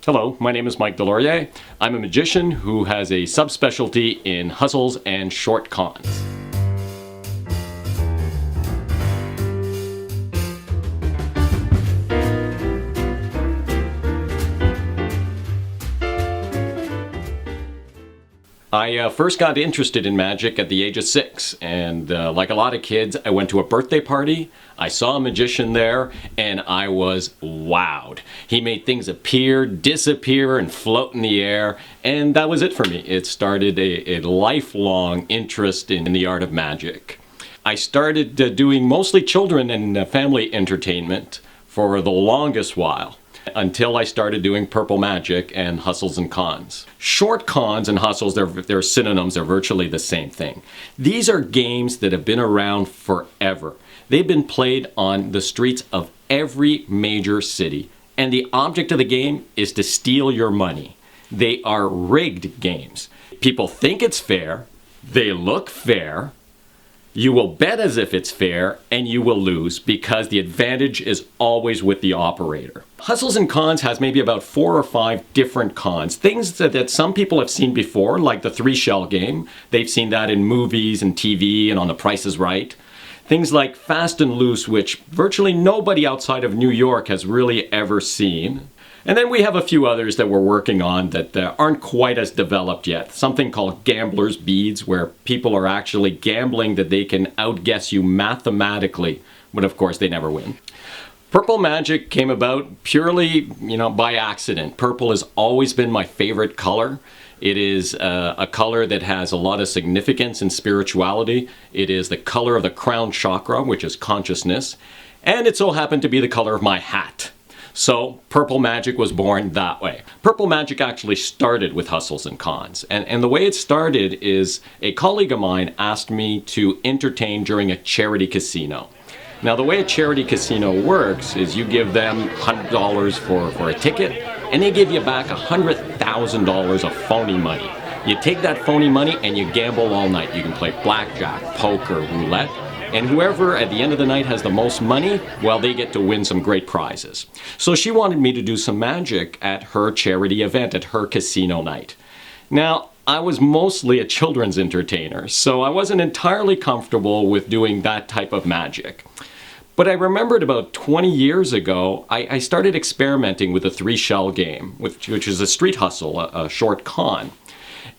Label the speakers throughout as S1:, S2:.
S1: Hello, my name is Mike Deslauriers. I'm a magician who has a subspecialty in hustles and short cons. I first got interested in magic at the age of 6, and like a lot of kids, I went to a birthday party, I saw a magician there, and I was wowed. He made things appear, disappear, and float in the air, and that was it for me. It started a lifelong interest in the art of magic. I started doing mostly children and family entertainment for the longest while, until I started doing purple magic and hustles and cons. Short cons and hustles, they're synonyms, they're virtually the same thing. These are games that have been around forever. They've been played on the streets of every major city, and the object of the game is to steal your money. They are rigged games. People think it's fair, they look fair, you will bet as if it's fair, and you will lose because the advantage is always with the operator. Hustles and Cons has maybe about 4 or 5 different cons. Things that some people have seen before, like the 3-shell game. They've seen that in movies and TV and on The Price is Right. Things like Fast and Loose, which virtually nobody outside of New York has really ever seen. And then we have a few others that we're working on that aren't quite as developed yet. Something called Gambler's Beads, where people are actually gambling that they can outguess you mathematically, but of course they never win. Purple magic came about purely, by accident. Purple has always been my favorite color. It is a color that has a lot of significance in spirituality. It is the color of the crown chakra, which is consciousness, and it so happened to be the color of my hat. So purple magic was born that way. Purple magic actually started with hustles and cons. And the way it started is a colleague of mine asked me to entertain during a charity casino. Now the way a charity casino works is you give them $100 for a ticket, and they give you back $100,000 of phony money. You take that phony money and you gamble all night. You can play blackjack, poker, roulette. And whoever at the end of the night has the most money, well, they get to win some great prizes. So she wanted me to do some magic at her charity event, at her casino night. Now, I was mostly a children's entertainer, so I wasn't entirely comfortable with doing that type of magic. But I remembered about 20 years ago, I started experimenting with the 3-shell game, which is a street hustle, a short con.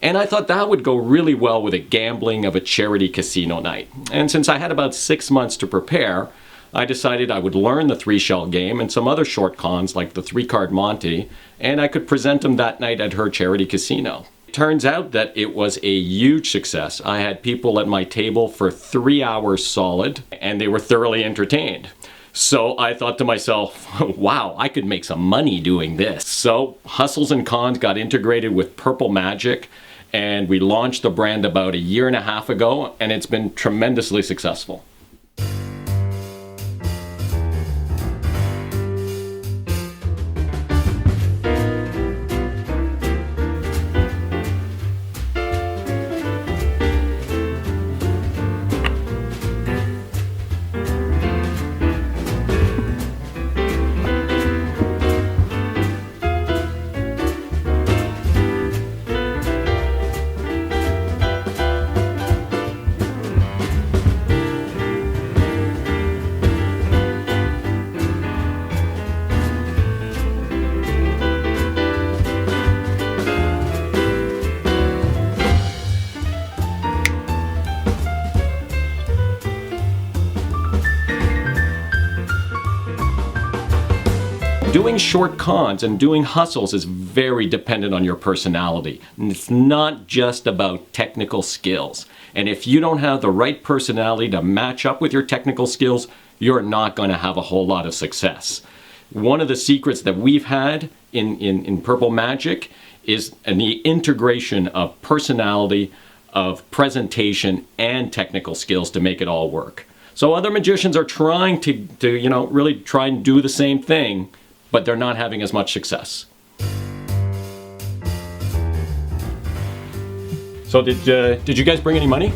S1: And I thought that would go really well with a gambling of a charity casino night. And since I had about 6 months to prepare, I decided I would learn the 3-shell game and some other short cons like the 3-card Monte, and I could present them that night at her charity casino. It turns out that it was a huge success. I had people at my table for 3 hours solid, and they were thoroughly entertained. So I thought to myself, wow, I could make some money doing this. So Hustles and Cons got integrated with Purple Magic, and we launched the brand about 1.5 years ago, and it's been tremendously successful. Doing short cons and doing hustles is very dependent on your personality. And it's not just about technical skills. And if you don't have the right personality to match up with your technical skills, you're not going to have a whole lot of success. One of the secrets that we've had in Purple Magic is the integration of personality, of presentation, and technical skills to make it all work. So other magicians are trying to really try and do the same thing, but they're not having as much success. So did you guys bring any money?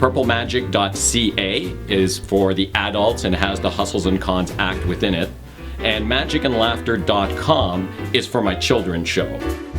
S1: Purplemagic.ca is for the adults and has the Hustles and Cons Act within it. And magicandlaughter.com is for my children's show.